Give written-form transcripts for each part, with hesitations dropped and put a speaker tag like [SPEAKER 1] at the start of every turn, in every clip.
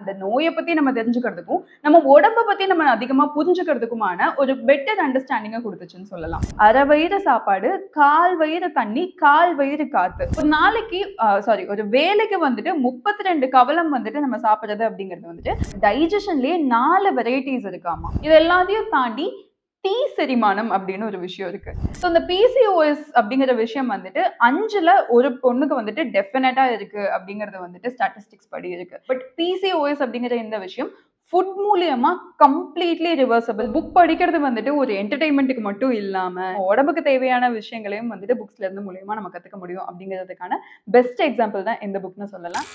[SPEAKER 1] அந்த நோயை பத்தி நம்ம தெரிஞ்சுக்கிறதுக்கும் நம்ம உடம்ப பத்தி நம்ம அதிகமா புரிஞ்சுக்கிறதுக்குமான ஒரு பெட்டர் அண்டர்ஸ்டாண்டிங்கை கொடுத்துச்சுன்னு சொல்லலாம். அரை வயிறு சாப்பாடு, கால் வயிறு தண்ணி, கால் வயிறு காத்து. ஒரு நாளைக்கு ஒரு வேலைக்கு வந்துட்டு 32 கவலம் வந்துட்டு நம்ம சாப்பிடுறது அப்படிங்கிறது வந்துட்டு டைஜஷன்லயே 4 வெரைட்டிஸ் இருக்காமா. இது எல்லாத்தையும் தாண்டி டி செரிமானம் அப்படின்னு ஒரு விஷயம் இருக்கு. ஸோ இந்த பிசிஓஎஸ் அப்படிங்கிற விஷயம் வந்துட்டு 5ல் ஒரு பொண்ணுக்கு வந்துட்டு டெஃபினட்டா இருக்கு அப்படிங்கறது வந்துட்டு ஸ்டாட்டிஸ்டிக்ஸ் படி இருக்கு. பட் பிசிஓஎஸ் அப்படிங்கிற இந்த விஷயம் ஃபுட் மூலியமா கம்ப்ளீட்லி ரிவர்சபிள். புக் படிக்கிறது வந்துட்டு ஒரு என்டர்டைன்மெண்ட்டுக்கு மட்டும் இல்லாம உடம்புக்கு தேவையான விஷயங்களையும் வந்துட்டு புக்ஸ்ல இருந்து மூலியமா நம்ம கத்துக்க முடியும் அப்படிங்கிறதுக்கான பெஸ்ட் எக்ஸாம்பிள் தான் இந்த புக்னு சொல்லலாம்.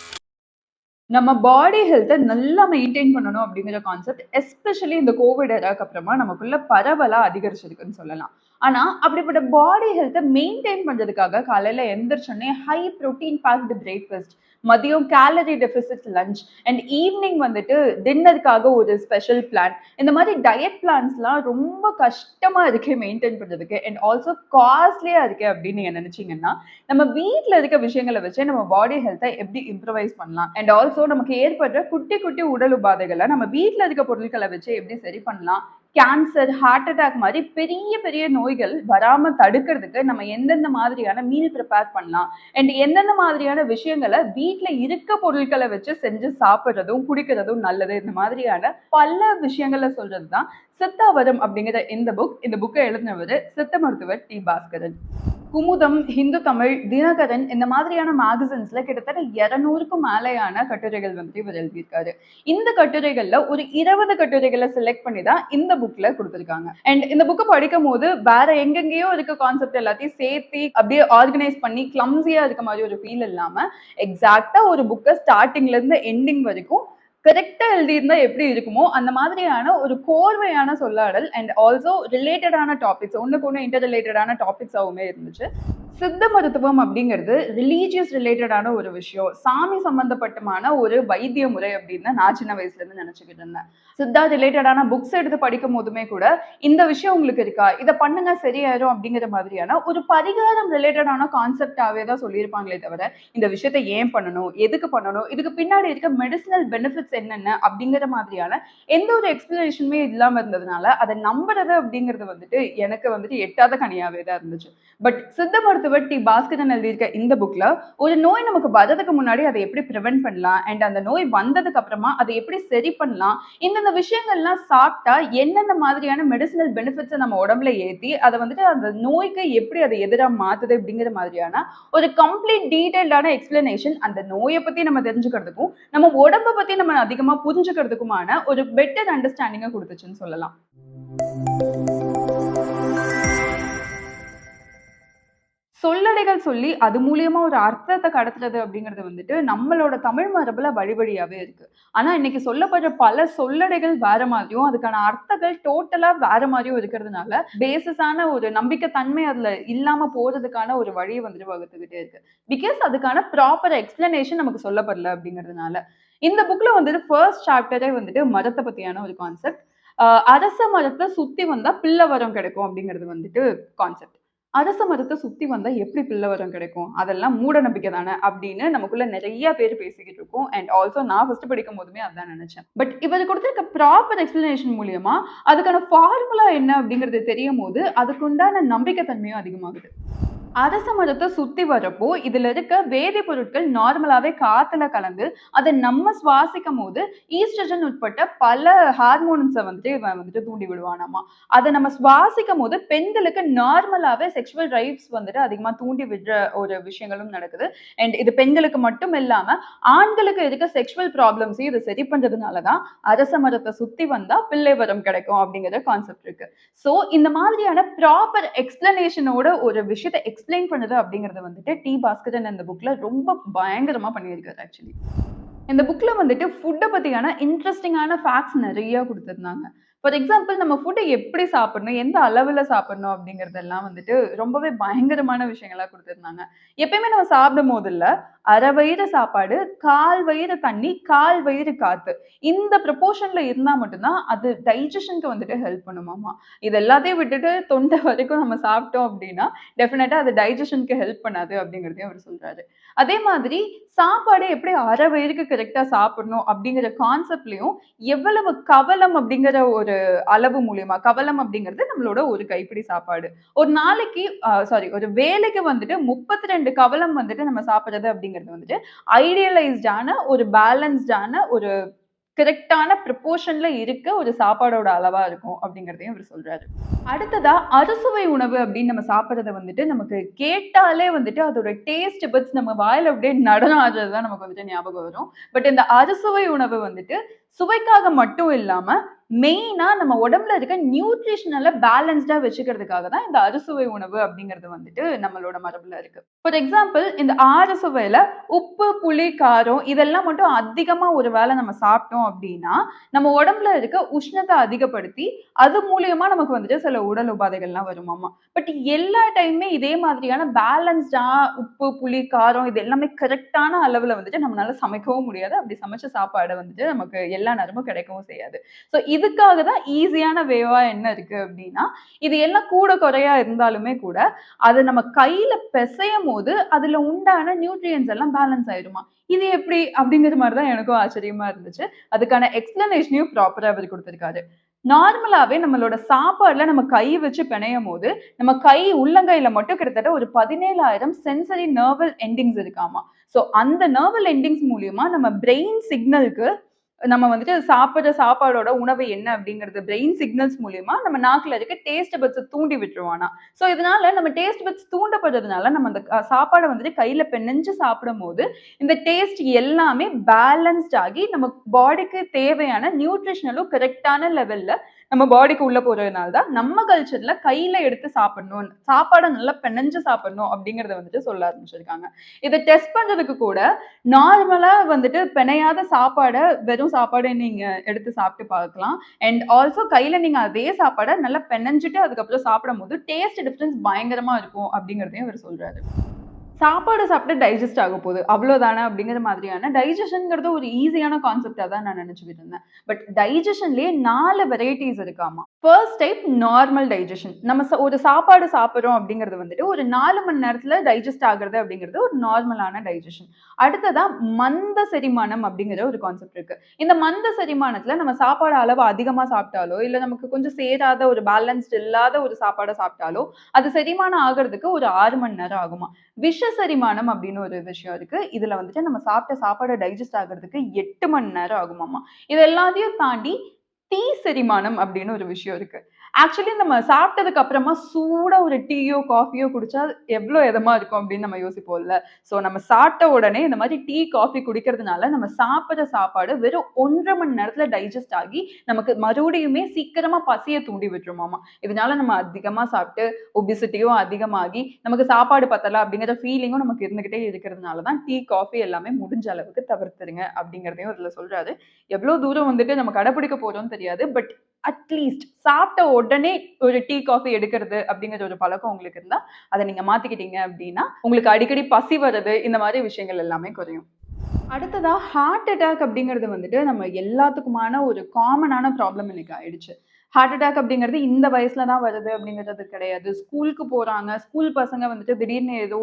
[SPEAKER 1] நம்ம பாடி ஹெல்த்தை நல்லா மெயின்டைன் பண்ணணும் அப்படிங்கிற கான்செப்ட் எஸ்பெஷலி இந்த கோவிட் எராக்கு அப்புறமா நமக்குள்ள பரவலா அதிகரிச்சிருக்குன்னு சொல்லலாம். ஆனா அப்படிப்பட்ட பாடி ஹெல்த்தை மெயின்டைன் பண்றதுக்காக காலையில எந்திரிச்சோடனே ஹை ப்ரோட்டீன் பேக்டு பிரேக்ஃபாஸ்ட், மதியம் calorie deficit lunch and evening வந்துட்டு டின்னருக்காக ஒரு ஸ்பெஷல் பிளான், இந்த மாதிரி டயட் பிளான்ஸ்லாம் ரொம்ப கஷ்டமா இருக்கு மெயின்டைன் பண்றதுக்கு அண்ட் ஆல்சோ காஸ்ட்லியா இருக்கு அப்படின்னு நீங்க நினைச்சீங்கன்னா நம்ம வீட்டில் இருக்க விஷயங்களை வச்சு நம்ம பாடி ஹெல்த்தை எப்படி இம்ப்ரவைஸ் பண்ணலாம் அண்ட் ஆல்சோ நமக்கு ஏற்படுற குட்டி குட்டி உடல் உபாதைகளை நம்ம வீட்டில் இருக்க பொருட்களை வச்சு எப்படி சரி பண்ணலாம், கேன்சர், ஹார்ட் அட்டாக் மாதிரி பெரிய பெரிய நோய்கள் வராம தடுக்கிறதுக்கு நம்ம எந்தெந்த மாதிரியான மீல் ப்ரிப்பேர் பண்ணலாம் அண்ட் எந்தெந்த மாதிரியான விஷயங்களை வீட்டுல இருக்க பொருட்களை வச்சு செஞ்சு சாப்பிட்றதும் குடிக்கிறதும் நல்லது, இந்த மாதிரியான பல விஷயங்களை சொல்றதுதான் சித்தாவரம் அப்படிங்கிற இந்த புக்கை எழுதினவர் சித்த மருத்துவர் டி. பாஸ்கரன். குமுதம், ஹிந்து தமிழ், தினகரன் இந்த மாதிரியான மேகசின்ஸ்ல கிட்டத்தட்ட 200க்கும் மேலையான கட்டுரைகள் வந்து இவர் எழுதியிருக்காரு. இந்த கட்டுரைகள்ல ஒரு 20 கட்டுரைகளை செலக்ட் பண்ணி தான் இந்த புக்ல கொடுத்திருக்காங்க. அண்ட் இந்த புக்கை படிக்கும் போது வேற எங்கெங்கேயோ இருக்க கான்செப்ட் எல்லாத்தையும் சேர்த்து அப்படியே ஆர்கனைஸ் பண்ணி கிளம்ஸியா இருக்க மாதிரி ஒரு ஃபீல் இல்லாம எக்ஸாக்டா ஒரு புக்கை ஸ்டார்டிங்ல இருந்து எண்டிங் வரைக்கும் கரெக்டா எழுதியிருந்தா எப்படி இருக்குமோ அந்த மாதிரியான ஒரு கோர்வையான சொல்லாடல் அண்ட் ஆல்சோ ரிலேட்டடான டாபிக்ஸ், ஒண்ணுக்கு ஒன்று இன்டர் ரிலேட்டடான டாபிக்ஸாவுமே இருந்துச்சு. சித்த மருத்துவம் அப்படிங்கிறது ரிலீஜியஸ் ரிலேட்டடான ஒரு விஷயம், சாமி சம்பந்தப்பட்டமான ஒரு வைத்திய முறை அப்படின்னு நான் சின்ன வயசுல இருந்து நினைச்சுக்கிட்டு இருந்தேன். சித்தா ரிலேட்டடான புக்ஸ் எடுத்து படிக்கும் போதுமே கூட இந்த விஷயம் உங்களுக்கு இருக்கா, இதை பண்ணுங்க சரியாயிரும் அப்படிங்கிற மாதிரியான ஒரு பரிகாரம் ரிலேட்டடான கான்செப்டாவே தான் சொல்லியிருப்பாங்களே தவிர இந்த விஷயத்தை ஏன் பண்ணணும், எதுக்கு பண்ணணும், இதுக்கு பின்னாடி இருக்க மெடிசினல் பெனிஃபிட்ஸ் என்னென்ன அப்படிங்கிற மாதிரியான எந்த ஒரு எக்ஸ்பிளனேஷனுமே இல்லாம இருந்ததுனால அதை நம்புறது அப்படிங்கிறது வந்துட்டு எனக்கு வந்துட்டு எட்டாத கனியாவே தான் இருந்துச்சு. பட் சித்த மருத்துவர் டி. பாஸ்கரன் எழுதியிருக்க இந்த புக்ல ஒரு நோய் நமக்கு வர்றதுக்கு முன்னாடி அதை எப்படி ப்ரிவென்ட் பண்ணலாம் அண்ட் அந்த நோய் வந்ததுக்கு அப்புறமா அதை எப்படி சரி பண்ணலாம், இந்த விஷயங்கள்லாம் சாப்பிட்டா என்னென்ன மாதிரியான மெடிசினல் பெனிஃபிட்ஸை நம்ம உடம்புல ஏற்றி அதை வந்துட்டு அந்த நோய்க்கு எப்படி அதை எதிராக மாத்துது அப்படிங்கிற மாதிரியான ஒரு கம்ப்ளீட் டீடைல்டான எக்ஸ்பிளனேஷன் அந்த நோயை பத்தி நம்ம தெரிஞ்சுக்கிறதுக்கும் நம்ம உடம்பை பத்தி நம்ம அதிகமா புரிஞ்சுக்கிறதுக்குமான ஒரு பெட்டர் அண்டர்ஸ்டாண்டிங்கை கொடுத்துச்சுன்னு சொல்லலாம். சொல்லடைகள் சொல்லி அது மூலியமா ஒரு அர்த்தத்தை கடத்துறது அப்படிங்கிறது வந்துட்டு நம்மளோட தமிழ் மரபுல வழி வழியாவே இருக்கு. ஆனா இன்னைக்கு சொல்லப்படுற பல சொல்லடைகள் வேற மாதிரியும் அதுக்கான அர்த்தங்கள் டோட்டலா வேற மாதிரியும் இருக்கிறதுனால பேசிஸான ஒரு நம்பிக்கை தன்மை அதுல இல்லாம போறதுக்கான ஒரு வழியை வந்துட்டு வகுத்துக்கிட்டே இருக்கு. பிகாஸ் அதுக்கான ப்ராப்பர் எக்ஸ்பிளனேஷன் நமக்கு சொல்லப்படல அப்படிங்கிறதுனால இந்த புக்ல வந்துட்டு ஃபர்ஸ்ட் சாப்டரே வந்துட்டு மரத்தை பத்தியான ஒரு கான்செப்ட். அரச மரத்தை சுத்தி வந்தா பிள்ளவரம் கிடைக்கும் அப்படிங்கிறது வந்துட்டு கான்செப்ட். அரச மரத்தை சுத்தி வந்தா எப்படி பிள்ளவரம் கிடைக்கும், அதெல்லாம் மூட நம்பிக்கை தானே அப்படின்னு நமக்குள்ள நிறைய பேர் பேசிக்கிட்டு இருக்கோம். அண்ட் ஆல்சோ நான் ஃபர்ஸ்ட் படிக்கும் போதுமே அதான் நினைச்சேன். பட் இவர் கொடுத்திருக்க ப்ராப்பர் எக்ஸ்பிளனேஷன் மூலியமா அதுக்கான ஃபார்முலா என்ன அப்படிங்கிறது தெரியும் போது அதுக்குண்டான நம்பிக்கை தன்மையும் அதிகமாகுது. அரச மரத்தை சுத்தி வரப்போ இதுல இருக்க வேதிப்பொருட்கள் நார்மலாவே காத்துல கலந்து அதை நம்ம சுவாசிக்கும் போது ஈஸ்ட்ரஜன் உட்பட்ட பல ஹார்மோன்ஸை வந்துட்டு தூண்டி விடுவானாமா. அதை நம்ம சுவாசிக்கும் போது பெண்களுக்கு நார்மலாவே செக்ஷுவல் ரைட்ஸ் வந்துட்டு அதிகமா தூண்டி விடுற ஒரு விஷயங்களும் நடக்குது. அண்ட் இது பெண்களுக்கு மட்டும் இல்லாம ஆண்களுக்கு இருக்க செக்ஷுவல் ப்ராப்ளம்ஸையும் இது சரி பண்றதுனாலதான் அரச மரத்தை சுத்தி வந்தா பிள்ளை வரம் கிடைக்கும் அப்படிங்கிற கான்செப்ட் இருக்கு. சோ இந்த மாதிரியான ப்ராப்பர் எக்ஸ்பிளனேஷனோட ஒரு விஷயத்தை எக்ஸ்பிளைன் பண்ணுது அப்படிங்கறது வந்துட்டு டி. பாஸ்கரன் இந்த புக்ல ரொம்ப பயங்கரமா பண்ணியிருக்காரு. ஆக்சுவலி இந்த புக்ல வந்துட்டு ஃபுட்டை பத்தியான இன்ட்ரெஸ்டிங்கான ஃபேக்ட்ஸ் நிறைய கொடுத்திருந்தாங்க. ஃபார் எக்ஸாம்பிள் நம்ம ஃபுட்ட எப்படி சாப்பிடணும், எந்த அளவுல சாப்பிடணும் அப்படிங்கிறதெல்லாம் வந்துட்டு ரொம்பவே பயங்கரமான விஷயங்களா குடுத்திருந்தாங்க. எப்பயுமே நம்ம சாப்பிடும்போதுல்ல, அரை வயிறு சாப்பாடு, 1/4 வயிறு தண்ணி, 1/4 வயிறு காத்து. இந்த ப்ரொபோர்ஷன்ல இருந்தா மட்டும் தான் அது டைஜஷன்க்கு வந்துட்டு ஹெல்ப் பண்ணுமாமா. இது எல்லாத்தையும் விட்டுட்டு தொண்டை வரைக்கும் நம்ம சாப்பிட்டோம் அப்படின்னா, டெஃபினட்டா அது டைஜஷன்க்கு ஹெல்ப் பண்ணாது அப்படிங்கிறதையும் அவர் சொல்றாரு. அதே மாதிரி சாப்பாடு எப்படி அரை வயிறுக்கு கரெக்ட்டா சாப்பிடணும் அப்படிங்கிற கான்செப்ட்லயும் எவ்வளவு கவலம் அப்படிங்கிற ஒரு அளவு மூலியமா கவலம் அப்படிங்கிறது நம்மளோட ஒரு கைப்பிடி சாப்பாடு. ஒரு நாளைக்கு ஒரு வேளைக்கு வந்துட்டு 32 கவலம் வந்துட்டு நம்ம சாப்பிடுறது அப்படிங்கிறது வந்துட்டு ஐடியலைஸ்டான ஒரு பேலன்ஸ்டான ஒரு கரெக்டான ப்ரொபோர்ஷன்ல இருக்க ஒரு சாப்பாடோட அளவா இருக்கும் அப்படிங்கிறதையும் அவர் சொல்றாரு. அடுத்ததா அறுசுவை உணவு அப்படின்னு நம்ம சாப்பிடுறத வந்துட்டு நமக்கு கேட்டாலே வந்துட்டு அதோட டேஸ்ட் பட்ஸ் நம்ம வாயில அப்படியே நடனம் ஆடுறதுதான் நமக்கு வந்துட்டு ஞாபகம் வரும். பட் இந்த அறுசுவை உணவு வந்துட்டு சுவைக்காக மட்டும் இல்லாம மெயினா நம்ம உடம்புல இருக்க நியூட்ரிஷனல பேலன்ஸ்டா வச்சுக்கிறதுக்காக தான் இந்த அறுசுவை உணவு அப்படிங்கிறது வந்துட்டு நம்மளோட மரபுல இருக்கு. ஃபார் எக்ஸாம்பிள் இந்த 6 சுவையில உப்பு, புளி, காரம் இதெல்லாம் மட்டும் அதிகமா ஒரு வேளை நம்ம சாப்பிட்டோம் அப்படின்னா நம்ம உடம்புல இருக்க உஷ்ணத்தை அதிகப்படுத்தி அது மூலியமா நமக்கு வந்துட்டு சில உடல் உபாதைகள்லாம் வருமாமா. பட் எல்லா டைமுமே இதே மாதிரியான பேலன்ஸ்டா உப்பு, புளி, காரம் இது எல்லாமே கரெக்டான அளவுல வந்துட்டு நம்மளால சமைக்கவும் முடியாது. அப்படி சமைச்ச சாப்பாடு வந்துட்டு நமக்கு எல்லா நேரமும் கிடைக்கவும் செய்யாது. ஸோ இதுக்காக தான் ஈஸியான வேவா என்ன இருக்கு அப்படின்னா, இது எல்லாம் கூட குறையா இருந்தாலுமே கூட அத நம்ம கையில பெசையும் போது அதுல உண்டான நியூட்ரியன்ஸ் எல்லாம் பேலன்ஸ் ஆயிடுமா. இது எப்படி அப்படிங்கிற மாதிரி தான் எனக்கும் ஆச்சரியமா இருந்துச்சு. அதுக்கான எக்ஸ்பிளனேஷனையும் ப்ராப்பரா அவர் கொடுத்திருக்காரு. நார்மலாவே நம்மளோட சாப்பாடுல நம்ம கை வச்சு பிணையும் போது நம்ம கை உள்ளங்கையில மட்டும் கிட்டத்தட்ட ஒரு 17,000 சென்சரி நர்வல் எண்டிங்ஸ் இருக்காமா. சோ அந்த நர்வல் எண்டிங்ஸ் மூலியமா நம்ம பிரெயின் சிக்னலுக்கு நம்ம வந்துட்டு சாப்பிடுற சாப்பாடோட உணவு என்ன அப்படிங்கிறது பிரெயின் சிக்னல்ஸ் மூலியமா நம்ம நாக்குல இருக்க டேஸ்ட் பட்ஸ் தூண்டி விட்டுருவானா. சோ இதனால நம்ம டேஸ்ட் பட்ஸ் தூண்டப்படுறதுனால நம்ம அந்த சாப்பாடை வந்துட்டு கையில பெண்ணெஞ்சு சாப்பிடும் போது இந்த டேஸ்ட் எல்லாமே பேலன்ஸ்ட் ஆகி நம்ம பாடிக்கு தேவையான நியூட்ரிஷனலும் கரெக்டான லெவல்ல நம்ம பாடிக்கு உள்ள போறதுனால தான் நம்ம கல்ச்சர்ல கையில எடுத்து சாப்பிடணும், சாப்பாடை நல்லா பெண்ணெஞ்சு சாப்பிடணும் அப்படிங்கறத வந்துட்டு சொல்ல ஆரம்பிச்சிருக்காங்க. இதை டெஸ்ட் பண்றதுக்கு கூட நார்மலா வந்துட்டு பிணையாத சாப்பாடை வெறும் சாப்பாடை நீங்க எடுத்து சாப்பிட்டு பார்க்கலாம். அண்ட் ஆல்சோ கையில நீங்க அதே சாப்பாடை நல்லா பெனஞ்சிட்டு அதுக்கப்புறம் சாப்பிடும் போது டேஸ்ட் டிஃபரன்ஸ் பயங்கரமா இருக்கும் அப்படிங்கிறதையும் அவர் சொல்றாரு. சாப்பாடு சாப்பிட்டு டைஜஸ்ட் ஆக போகுது அவ்வளவுதானே அப்படிங்கிற மாதிரியான டைஜஷன்ங்கிறது ஒரு ஈஸியான கான்செப்டா தான் நான் நினைச்சுக்கிட்டு இருந்தேன். பட் டைஜஷன்லயே 4 வெரைட்டிஸ் இருக்காமா. First type normal digestion. நம்ம ஒரு சாப்பாடு சாப்பிடுறோம் அப்படிங்கிறது வந்துட்டு ஒரு 4 மணி நேரத்துல டைஜஸ்ட் ஆகுறது அப்படிங்கிறது ஒரு நார்மலான டைஜஷன். அடுத்ததா மந்த செரிமானம் அப்படிங்கிற ஒரு கான்செப்ட் இருக்கு. இந்த மந்த செரிமானத்துல நம்ம சாப்பாடு அளவு அதிகமா சாப்பிட்டாலோ இல்ல நமக்கு கொஞ்சம் சேராத ஒரு பேலன்ஸ்ட் இல்லாத ஒரு சாப்பாடை சாப்பிட்டாலோ அது செரிமானம் ஆகிறதுக்கு ஒரு 6 மணி நேரம் ஆகுமா. விஷ செரிமானம் அப்படின்னு ஒரு விஷயம் இருக்கு. இதுல வந்துட்டு நம்ம சாப்பிட்ட சாப்பாடு டைஜஸ்ட் ஆகுறதுக்கு 8 மணி நேரம் ஆகுமாமா. இது எல்லாத்தையும் தாண்டி தீ செரிமானம் அப்படின்னு ஒரு விஷயம் இருக்கு. ஆக்சுவலி நம்ம சாப்பிட்டதுக்கு அப்புறமா சூடா ஒரு டீயோ காஃபியோ குடிச்சா எவ்வளவு இதமா இருக்கும் அப்படின்னு நம்ம யோசிப்போம்ல. சோ நம்ம சாப்பிட்ட உடனே இந்த மாதிரி டீ காஃபி குடிக்கிறதுனால நம்ம சாப்பிடுற சாப்பாடு வெறும் 1.5 மணி நேரத்துல டைஜஸ்ட் ஆகி நமக்கு மறுபடியுமே சீக்கிரமா பசியை தூண்டி விட்டுருமாமா. இதனால நம்ம அதிகமா சாப்பிட்டு ஒபிசிட்டியும் அதிகமாகி நமக்கு சாப்பாடு பத்தல அப்படிங்கிற ஃபீலிங்கும் நமக்கு இருந்துகிட்டே இருக்கிறதுனாலதான் டீ காஃபி எல்லாமே முடிஞ்ச அளவுக்கு தவிர்த்துருங்க அப்படிங்கிறதையும் இதுல சொல்றாரு. எவ்வளவு தூரம் வந்துட்டு நம்ம கடைபிடிக்க போறோம்னு தெரியாது. பட் அட்லீஸ்ட் சாப்பிட்ட உடனே ஒரு டீ காஃபி எடுக்கிறது அப்படிங்கிற ஒரு பழக்கம் உங்களுக்கு இருந்தா அதை நீங்க மாத்திக்கிட்டீங்க அப்படின்னா உங்களுக்கு அடிக்கடி பசி வர்றது இந்த மாதிரி விஷயங்கள் எல்லாமே குறையும். அடுத்ததா ஹார்ட் அட்டாக் அப்படிங்கிறது வந்துட்டு நம்ம எல்லாத்துக்குமான ஒரு காமனான ப்ராப்ளம் இன்னைக்கு ஆயிடுச்சு. ஹார்ட் அட்டாக் அப்படிங்கிறது இந்த வயசுல தான் வருது அப்படிங்கிறது கிடையாது. ஸ்கூலுக்கு போறாங்க, ஸ்கூல் பசங்க வந்துட்டு திடீர்னு ஏதோ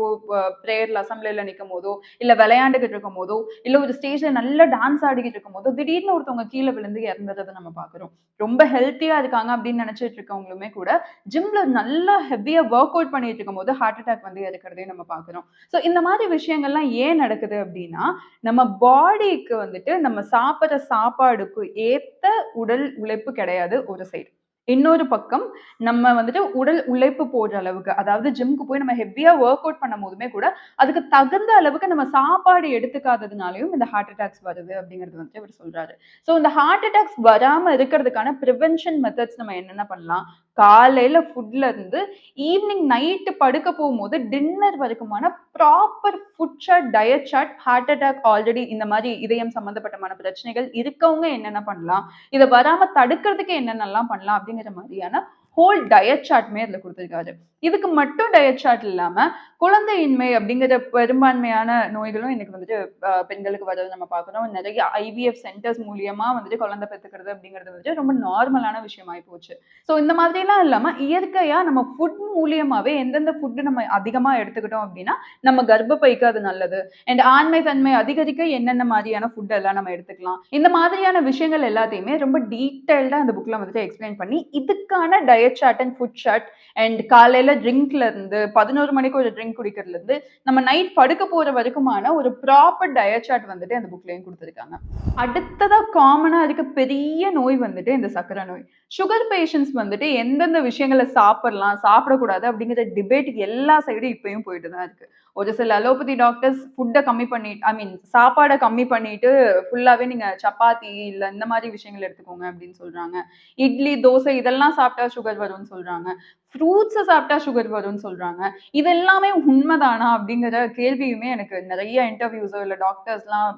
[SPEAKER 1] பிரேயர்ல அசம்பிளில நிற்கும் போதோ இல்ல விளையாண்டுகிட்டு இருக்கும் போதோ இல்ல ஒரு ஸ்டேஜ்ல நல்லா டான்ஸ் ஆடிக்கிட்டு இருக்கும் போதோ திடீர்னு ஒருத்தவங்க கீழே விழுந்து இறந்துறதை நம்ம பாக்குறோம். ரொம்ப ஹெல்த்தியா இருக்காங்க அப்படின்னு நினைச்சிட்டு இருக்கவங்களுமே கூட ஜிம்ல நல்லா ஹெவியா ஒர்க் அவுட் பண்ணிட்டு இருக்கும் போது ஹார்ட் அட்டாக் வந்து இருக்கிறதையும் நம்ம பாக்குறோம். சோ இந்த மாதிரி விஷயங்கள்லாம் ஏன் நடக்குது அப்படின்னா நம்ம பாடிக்கு வந்துட்டு நம்ம சாப்பிடுற சாப்பாடுக்கு ஏத்த உடல் உழைப்பு கிடையாது ஒரு சைடு. இன்னொரு பக்கம் நம்ம வந்துட்டு உடல் உழைப்பு போடுற அளவுக்கு அதாவது ஜிம்க்கு போய் நம்ம ஹெவியா ஒர்க் அவுட் பண்ணும் போதுமே கூட அதுக்கு தகுந்த அளவுக்கு நம்ம சாப்பாடு எடுத்துக்காததுனாலயும் இந்த ஹார்ட் அட்டாக்ஸ் வருது அப்படிங்கிறது வந்துட்டு இவர் சொல்றாரு. சோ இந்த ஹார்ட் அட்டாக்ஸ் வராம இருக்கிறதுக்கான ப்ரிவென்ஷன் மெத்தட்ஸ் நம்ம என்னென்ன பண்ணலாம், காலையில ஃபுட்ல இருந்து ஈவினிங் நைட்டு படுக்க போகும்போது டின்னர் வரைக்குமான proper food chart, diet chart, heart attack already இந்த மாதிரி இதயம் சம்பந்தப்பட்டமான பிரச்சனைகள் இருக்கவங்க என்னென்ன பண்ணலாம், இதை வராம தடுக்கிறதுக்கு என்னென்னலாம் பண்ணலாம் அப்படிங்கிற மாதிரியான ஹோல் டயட் சார்ட்மே அதுல கொடுத்திருக்காரு. இதுக்கு மட்டும் டயட் சார்ட் இல்லாம குழந்தையின்மை அப்படிங்கிற பெரும்பான்மையான நோய்களும் இன்னைக்கு வந்துட்டு பெண்களுக்கு வர்றது நம்ம பார்க்கிறோம். நிறைய ஐவிஎஃப் சென்டர்ஸ் மூலியமா வந்துட்டு குழந்தை பெத்துக்கிறது அப்படிங்கிறது வந்துட்டு ரொம்ப நார்மலான விஷயமாயி போச்சு. ஸோ இந்த மாதிரிலாம் இல்லாம இயற்கையா நம்ம ஃபுட் மூலியமாவே எந்தெந்த ஃபுட் நம்ம அதிகமா எடுத்துக்கிட்டோம் அப்படின்னா நம்ம கர்ப்பப்பைக்கு அது நல்லது. அண்ட் ஆண்மை தன்மை அதிகரிக்க என்னென்ன மாதிரியான ஃபுட் எல்லாம் நம்ம எடுத்துக்கலாம். இந்த மாதிரியான விஷயங்கள் எல்லாத்தையுமே ரொம்ப டீடைல்டா இந்த புக்ல வந்துட்டு எக்ஸ்பிளைன் பண்ணி இதுக்கான diet chart and food chart and காலையில ட்ரிங்க்ல இருந்து 11 மணிக்கு ஒரு ட்ரிங்க் குடிக்கிறதுல இருந்து நம்ம நைட் படுக்க போற வரைக்குமான ஒரு ப்ராப்பர் டயட் சார்ட் வந்துட்டு அந்த புக்லயும் கொடுத்துருக்காங்க. அடுத்ததா காமனா இருக்க பெரிய நோய் வந்துட்டு இந்த சர்க்கரை நோய். சுகர் பேஷண்ட்ஸ் வந்துட்டு எந்தெந்த விஷயங்களை சாப்பிடலாம் சாப்பிடக்கூடாது அப்படிங்கிற டிபேட் எல்லா சைடும் இப்பயும் போயிட்டு தான் இருக்கு. ஒரு சில அலோபதி டாக்டர்ஸ் ஃபுட்டை கம்மி பண்ணிட்டு, ஐ மீன் சாப்பாடை கம்மி பண்ணிட்டு ஃபுல்லாவே நீங்க சப்பாத்தி இல்ல இந்த மாதிரி விஷயங்கள் எடுத்துக்கோங்க அப்படின்னு சொல்றாங்க. இட்லி, தோசை இதெல்லாம் சாப்பிட்டா சுகர் வரும்னு சொல்றாங்க. ஃப்ரூட்ஸை சாப்பிட்டா சுகர் வரும்னு சொல்றாங்க. இது எல்லாமே உண்மைதானா அப்படிங்கிற கேள்வியுமே எனக்கு நிறைய இன்டர்வியூஸோ இல்லை டாக்டர்ஸ்லாம்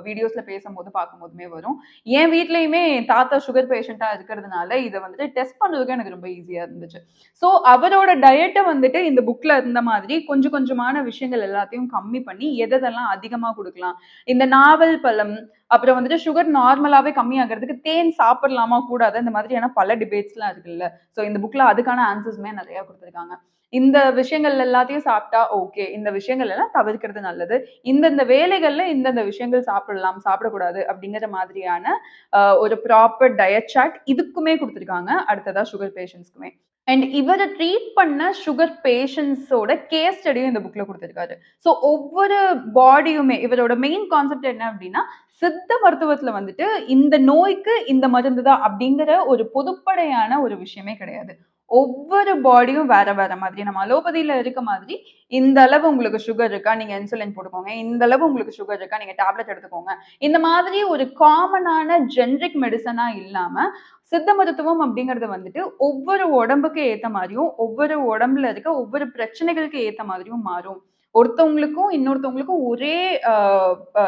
[SPEAKER 1] வீடியோஸ்ல பேசும்போது பார்க்கும்போதுமே வரும். என் வீட்லயுமே என் தாத்தா சுகர் பேஷண்டா இருக்கிறதுனால இதை வந்துட்டு டெஸ்ட் பண்றதுக்கு எனக்கு ரொம்ப ஈஸியா இருந்துச்சு. ஸோ அவரோட டயட்டை வந்துட்டு இந்த புக்ல இருந்த மாதிரி கொஞ்சம் கொஞ்சமான விஷயங்கள் எல்லாத்தையும் கம்மி பண்ணி எதெல்லாம் அதிகமா கொடுக்கலாம், இந்த நாவல் பழம், அப்புறம் வந்துட்டு சுகர் நார்மலாவே கம்மி ஆகிறதுக்கு தேன் சாப்பிடலாமா கூடாது, இந்த மாதிரியான பல டிபேட்ஸ்லாம் இருக்குல்ல. ஸோ இந்த புக்ல அதுக்கான ஆன்சர்ஸ்மே நிறைய கொடுத்துருக்காங்க. இந்த விஷயங்கள் எல்லாத்தையும் சாப்பிட்டா ஓகே, இந்த விஷயங்கள் எல்லாம் தவிர்க்கிறது நல்லது, இந்தந்த வேலைகள்ல இந்தந்த விஷயங்கள் சாப்பிடலாம் சாப்பிடக்கூடாது அப்படிங்கிற மாதிரியான ஒரு ப்ராப்பர் டயட் சார்ட் இதுக்குமே கொடுத்துருக்காங்க. அடுத்ததா சுகர் பேஷண்ட்ஸ்க்குமே. அண்ட் இவரை ட்ரீட் பண்ண சுகர் பேஷண்ட்ஸோட கேஸ் ஸ்டடியும் இந்த புக்ல கொடுத்துருக்காரு. ஸோ ஒவ்வொரு பாடியுமே இவரோட மெயின் கான்செப்ட் என்ன அப்படின்னா, சித்த மருத்துவத்துல வந்துட்டு இந்த நோய்க்கு இந்த மருந்து தான் அப்படிங்கிற ஒரு பொதுப்படையான ஒரு விஷயமே கிடையாது. ஒவ்வொரு பாடியும் வேற வேற மாதிரி. நம்ம அலோபதியில இருக்க மாதிரி இந்த அளவு உங்களுக்கு சுகர் இருக்கா, நீங்க இன்சுலின் போட்டுக்கோங்க, இந்த அளவு உங்களுக்கு சுகர் இருக்கா, நீங்க டேப்லெட் எடுத்துக்கோங்க, இந்த மாதிரி ஒரு காமனான ஜெனரிக் மெடிசனா இல்லாம சித்த மருத்துவம் அப்படிங்கறது வந்துட்டு ஒவ்வொரு உடம்புக்கு ஏத்த மாதிரியும் ஒவ்வொரு உடம்புல இருக்க ஒவ்வொரு பிரச்சனைகளுக்கு ஏத்த மாதிரியும் மாறும். ஒருத்தவங்களுக்கும் இன்னொருத்தவங்களுக்கும் ஒரே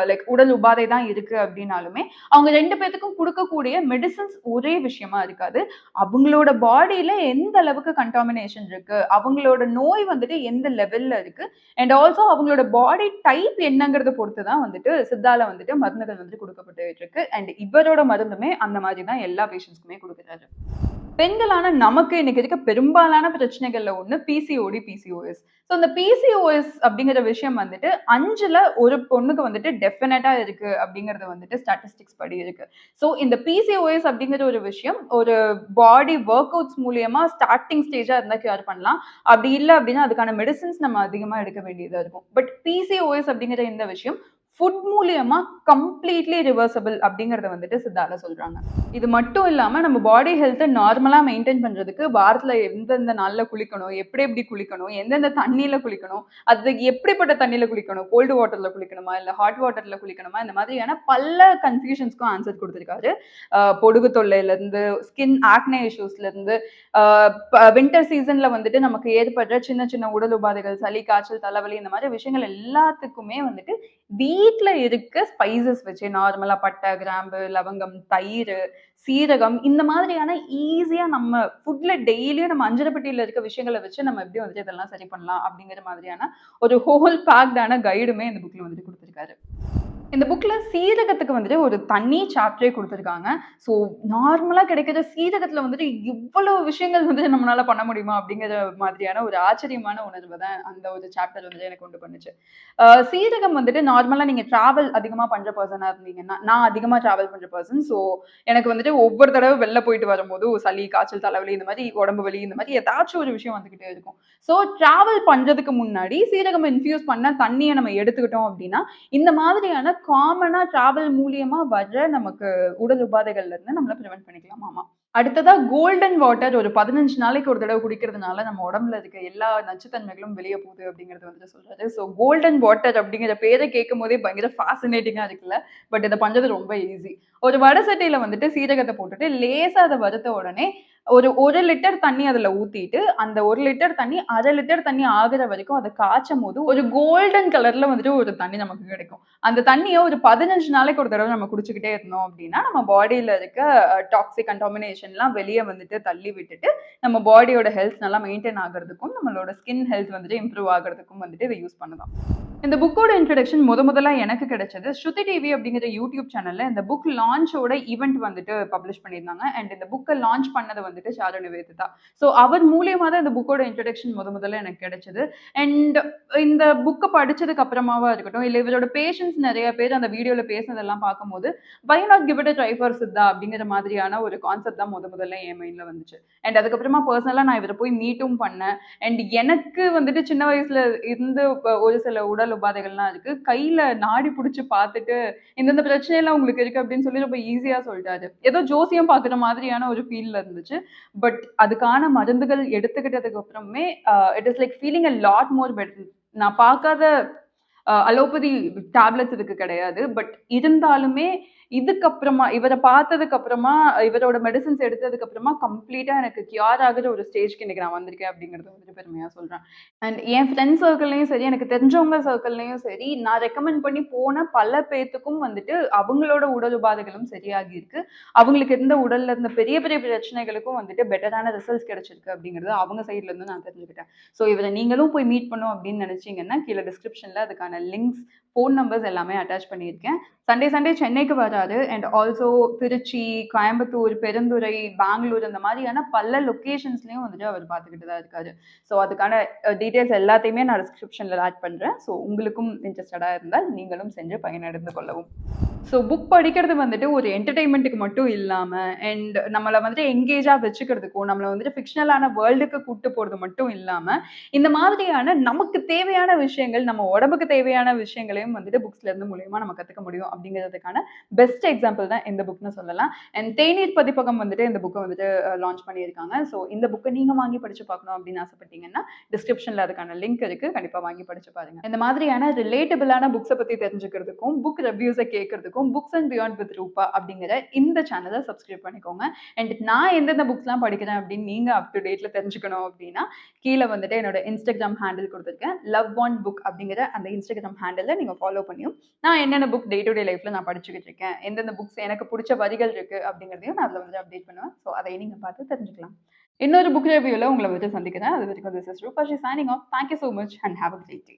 [SPEAKER 1] லைக் உடல் உபாதை தான் இருக்கு அப்படின்னாலுமே அவங்க 2 பேத்துக்கும் கொடுக்கக்கூடிய மெடிசன்ஸ் ஒரே விஷயமா இருக்காது. அவங்களோட பாடியில எந்த அளவுக்கு கண்டாமினேஷன் இருக்கு, அவங்களோட நோய் வந்துட்டு எந்த லெவல்ல இருக்கு, அண்ட் ஆல்சோ அவங்களோட பாடி டைப் என்னங்கிறத பொறுத்து தான் வந்துட்டு சித்தால வந்துட்டு மருந்துகள் வந்துட்டு கொடுக்கப்பட்டு இருக்கு. அண்ட் இவரோட மருந்துமே அந்த மாதிரி தான் எல்லா பேஷண்ட்ஸ்க்குமே கொடுக்குறாரு. பெண்களான நமக்கு இன்னைக்கு இருக்க பெரும்பாலான பிரச்சனைகள்ல ஒண்ணு பிசிஓடி, பிசிஓஎஸ். ஸோ இந்த பிசிஓஎஸ் அப்படிங்கிற விஷயம் வந்துட்டு 5ல ஒரு பொண்ணுக்கு வந்துட்டு டெஃபினட்டா இருக்கு அப்படிங்கறது வந்துட்டு ஸ்டாட்டிஸ்டிக்ஸ் படி இருக்கு. ஸோ இந்த பிசிஓஎஸ் அப்படிங்கிற ஒரு விஷயம் ஒரு பாடி ஒர்க் அவுட்ஸ் மூலியமா ஸ்டார்டிங் ஸ்டேஜா இருந்தா கியூர் பண்ணலாம். அப்படி இல்லை அப்படின்னா அதுக்கான மெடிசின்ஸ் நம்ம அதிகமா எடுக்க வேண்டியதா இருக்கும். பட் பிசிஓஎஸ் அப்படிங்கிற இந்த விஷயம் ஃபுட் மூலியமா கம்ப்ளீட்லி ரிவர்சபிள் அப்படிங்கறத வந்துட்டு சித்தால சொல்றாங்க. இது மட்டும் இல்லாம நம்ம பாடி ஹெல்த்தை நார்மலா மெயின்டைன் பண்றதுக்கு வாரத்துல எந்தெந்த நாள்ல குளிக்கணும், எப்படி எப்படி குளிக்கணும், எந்தெந்த தண்ணியில குளிக்கணும், அது எப்படிப்பட்ட தண்ணியில குளிக்கணும், கோல்டு வாட்டர்ல குளிக்கணுமா இல்ல ஹாட் வாட்டர்ல குளிக்கணுமா, இந்த மாதிரியான பல கன்ஃபியூஷன்ஸ்க்கும் ஆன்சர் கொடுத்திருக்காரு. பொடுகு தொல்லையில இருந்து, ஸ்கின் ஆக்னே இஷ்யூஸ்ல இருந்து, வின்டர் சீசன்ல வந்துட்டு நமக்கு ஏற்படுற சின்ன சின்ன உடல் உபாதைகள், சளி, காய்ச்சல், தலைவலி இந்த மாதிரி விஷயங்கள் எல்லாத்துக்குமே வந்துட்டு வீட்ல இருக்க ஸ்பைசஸ் வச்சு நார்மலா பட்டை, கிராம்பு, லவங்கம், தயிர், சீரகம் இந்த மாதிரியான ஈஸியா நம்ம ஃபுட்ல டெய்லியும் நம்ம அஞ்சரைப்பட்டியில இருக்க விஷயங்களை வச்சு நம்ம எப்படி வந்துட்டு இதெல்லாம் சரி பண்ணலாம் அப்படிங்கிற மாதிரியான ஒரு ஹோல் பேக்டான கைடுமே இந்த புக்ல வந்துட்டு கொடுத்திருக்காரு. இந்த புக்ல சீரகத்துக்கு வந்துட்டு ஒரு தனி சாப்டரே கொடுத்திருக்காங்க. ஸோ நார்மலா கிடைக்கிற சீரகத்துல வந்துட்டு இவ்வளவு விஷயங்கள் வந்துட்டு நம்மளால பண்ண முடியுமா அப்படிங்கிற மாதிரியான ஒரு ஆச்சரியமான உணர்வு தான் அந்த ஒரு சாப்டர் வந்துட்டு எனக்கு கொண்டு பண்ணுச்சு. சீரகம் வந்துட்டு நார்மலா நீங்க டிராவல் அதிகமா பண்ற பர்சனா இருந்தீங்கன்னா, நான் அதிகமா டிராவல் பண்ற பர்சன். ஸோ எனக்கு வந்துட்டு ஒவ்வொரு தடவை வெளில போயிட்டு வரும்போது சளி, காய்ச்சல், தலைவலி இந்த மாதிரி உடம்பு வலி இந்த மாதிரி ஏதாச்சும் ஒரு விஷயம் வந்துகிட்டே இருக்கும். ஸோ டிராவல் பண்றதுக்கு முன்னாடி சீரகம் இன்ஃபியூஸ் பண்ண தண்ணியை நம்ம எடுத்துக்கிட்டோம் அப்படின்னா இந்த மாதிரியான காமனா டிராவல் மூலியமா வர்ற நமக்கு உடல் உபாதைகள்ல இருந்து நம்மள பிரிவென்ட் பண்ணிக்கலாமாமா. அடுத்ததா கோல்டன் வாட்டர் ஒரு 15 நாளைக்கு ஒரு தடவை குடிக்கிறதுனால நம்ம உடம்புல இருக்க எல்லா நச்சுத்தன்மைகளும் வெளியே போகுது அப்படிங்கறது வந்துட்டு சொல்றாரு. ஸோ கோல்டன் வாட்டர் அப்படிங்கிற பேரை கேட்கும் போதே பயங்கர ஃபேசினேட்டிங்கா இருக்குல்ல. பட் இதை பண்றது ரொம்ப ஈஸி. ஒரு வடை சட்டியில வந்துட்டு சீரகத்தை போட்டுட்டு லேசா அதை வறுத்த உடனே ஒரு லிட்டர் தண்ணி அதுல ஊத்திட்டு, அந்த 1 லிட்டர் தண்ணி 1/2 லிட்டர் தண்ணி ஆகுற வரைக்கும் அத காச்சம்போது, ஒரு கோல்டன் கலர்ல வந்துட்டு ஒரு தண்ணி நமக்கு கிடைக்கும். அந்த தண்ணிய ஒரு 15 நாளைக்கு ஒரு தடவ நம்ம குடிச்சுக்கிட்டே இருந்தோம் அப்டின்னா, நம்ம பாடியில இருக்க டாக்ஸிக் கன்டாமினேஷன்லாம் வெளிய வந்துட்டு தள்ளி விட்டுட்டு, நம்ம பாடியோட ஹெல்த் நல்லா மெயின்டெயின் ஆகுறதுக்கும், நம்மளோட ஸ்கின் ஹெல்த் வந்துட்டு இம்ப்ரூவ் ஆகுறதுக்கும் வந்துட்டு இத யூஸ் பண்ணலாம். இந்த புக்கோட இன்ட்ரோடக்ஷன் முதலா எனக்கு கிடைச்சது ஸ்ருதி டிவி அப்படிங்கிற யூடியூப் சேனல்ல இந்த புக் லான்ச்சோட ஈவென்ட் வந்துட்டு பப்ளிஷ் பண்ணியிருந்தாங்க. அண்ட் இந்த புக்கை லான்ச் பண்ணது வந்துட்டு சாரு நிவேதிதா. ஸோ அவர் மூலியமா தான் இந்த புக்கோட இன்ட்ரோடக்ஷன் முதல்ல எனக்கு கிடைச்சது. அண்ட் இந்த புக்கை படிச்சதுக்கு அப்புறமாவா இருக்கட்டும், இல்ல இவரோட பேஷன்ஸ் நிறைய பேர் அந்த வீடியோல பேசினதெல்லாம் பார்க்கும்போது why not give it a try for Siddha அப்படிங்கிற மாதிரியான ஒரு கான்செப்ட் தான் முதல்ல என் மைண்ட்ல வந்துச்சு. அண்ட் அதுக்கப்புறமா பர்சனலா நான் இவரை போய் மீட்டும் பண்ணேன். அண்ட் எனக்கு வந்துட்டு சின்ன வயசுல இருந்து ஒரு சில உடல் உபாதைகள்லாம் இருக்கு. கையில நாடி புடிச்சு பார்த்துட்டு, இந்தந்த பிரச்சனைலாம் உங்களுக்கு இருக்கு அப்படின்னு சொல்லி ரொம்ப ஈஸியா சொல்ட்டாரு. ஏதோ ஜோசியம் பார்க்குற மாதிரியான ஒரு ஃபீல்ல இருந்துச்சு. பட் அதுக்கான மருந்துகள் எடுத்துக்கிட்டதுக்கு அப்புறமே it is like feeling a lot more better. நான் பார்க்காத அலோபதி டேப்லெட்ஸ் இதுக்கு கிடையாது. பட் இருந்தாலுமே இதுக்கப்புறமா இவர பார்த்ததுக்கு அப்புறமா, இவரோட மெடிசின்ஸ் எடுத்ததுக்கு அப்புறமா கம்ப்ளீட்டா எனக்கு கியூர் ஆகுற ஒரு ஸ்டேஜ்க்கு இன்னைக்கு நான் வந்திருக்கேன் அப்படிங்கிறத வந்துட்டு பெருமையா சொல்றேன். அண்ட் என் ஃப்ரெண்ட்ஸ் சர்க்கிள்லயும் சரி, எனக்கு தெரிஞ்சவங்க சர்க்கிள்லயும் சரி, நான் ரெக்கமெண்ட் பண்ணி போன பல பேத்துக்கும் வந்துட்டு அவங்களோட உடல் உபாதைகளும் சரியாகி இருக்கு. அவங்களுக்கு இருந்த உடல்ல இருந்த பெரிய பெரிய பிரச்சனைகளுக்கும் வந்துட்டு பெட்டரான ரிசல்ட்ஸ் கிடைச்சிருக்கு அப்படிங்கிறது அவங்க சைட்ல இருந்து நான் தெரிஞ்சுக்கிட்டேன். ஸோ இவரை நீங்களும் போய் மீட் பண்ணும் அப்படின்னு நினைச்சீங்கன்னா கீழே டிஸ்கிரிப்ஷன்ல அதுக்கான லிங்க்ஸ், ஃபோன் நம்பர்ஸ் எல்லாமே அட்டாச் பண்ணியிருக்கேன். சண்டே சென்னைக்கு வராரு. அண்ட் ஆல்சோ திருச்சி, கோயம்புத்தூர், பெருந்துறை, பெங்களூர் அந்த மாதிரியான பல லொகேஷன்ஸ்லயும் வந்துட்டு அவர் பார்த்துக்கிட்டு தான் இருக்காரு. ஸோ அதுக்கான டீடைல்ஸ் எல்லாத்தையுமே நான் டிஸ்கிரிப்ஷன்ல ஆட் பண்றேன். ஸோ உங்களுக்கும் இன்ட்ரெஸ்டடா இருந்தால் நீங்களும் சென்று பயனடைந்து கொள்ளவும். ஸோ புக் படிக்கிறது வந்துட்டு ஒரு என்டர்டெயின்மெண்ட்டுக்கு மட்டும் இல்லாம, அண்ட் நம்மள வந்துட்டு எங்கேஜா வச்சுக்கிறதுக்கும், நம்மள வந்துட்டு ஃபிக்ஷனலான வேர்ல்டுக்கு கூட்டு போறது மட்டும் இல்லாம, இந்த மாதிரியான நமக்கு தேவையான விஷயங்கள், நம்ம உடம்புக்கு தேவையான விஷயங்களையும் வந்துட்டு புக்ஸ்ல இருந்து மூலியமா நம்ம கத்துக்க முடியும் அப்படிங்கிறதுக்கான பெஸ்ட் எக்ஸாம்பிள் தான் இந்த புக்னு சொல்லலாம். அண்ட் தேநீர் பதிப்பகம் வந்துட்டு இந்த புக்கை வந்துட்டு லான்ச் பண்ணியிருக்காங்க. ஸோ இந்த புக்கை நீங்க வாங்கி படிச்சு பார்க்கணும் அப்படின்னு ஆசைப்பட்டீங்கன்னா டிஸ்கிரிப்ஷன்ல அதுக்கான லிங்க் இருக்கு. கண்டிப்பா வாங்கி படிச்சு பாருங்க. இந்த மாதிரியான ரிலேட்டபிளான புக்ஸை பத்தி தெரிஞ்சுக்கிறதுக்கும், புக் ரிவ்யூஸை கேட்கறதுக்கும் books and beyond with Rupa அப்படிங்கிற இந்த சேனலை சப்ஸ்கிரைப் பண்ணிக்கோங்க. அண்ட் நான் எந்தெந்த புக்ஸ்லாம் படிக்கிறேன் அப்படின்னு நீங்க அப் டு டேட்ல தெரிஞ்சுக்கணும் அப்படின்னா கீழே வந்துட்டு என்னோட இன்ஸ்டாகிராம் ஹேண்டில் கொடுத்துருக்கேன். லவ் ஒன் புக் அப்படிங்கிற அந்த இன்ஸ்டாகிராம் ஹேண்டில் நீங்க ஃபாலோ பண்ணியும் நான் என்னென்ன புக் டே டு டே லைஃப்ல நான் படிச்சுக்கிட்டு இருக்கேன், எந்தெந்த புக்ஸ் எனக்கு பிடிச்ச வரிகள் இருக்கு அப்படிங்கிறதையும் நான் அதில் வந்து அப்டேட் பண்ணுவேன். ஸோ அதை நீங்க பார்த்து தெரிஞ்சுக்கலாம். இன்னொரு புக் ரிவ்யூல உங்களை வந்து சந்திக்கிறேன். அது வரைக்கும் this is Rupa she signing off. Thank you so much and have a great day.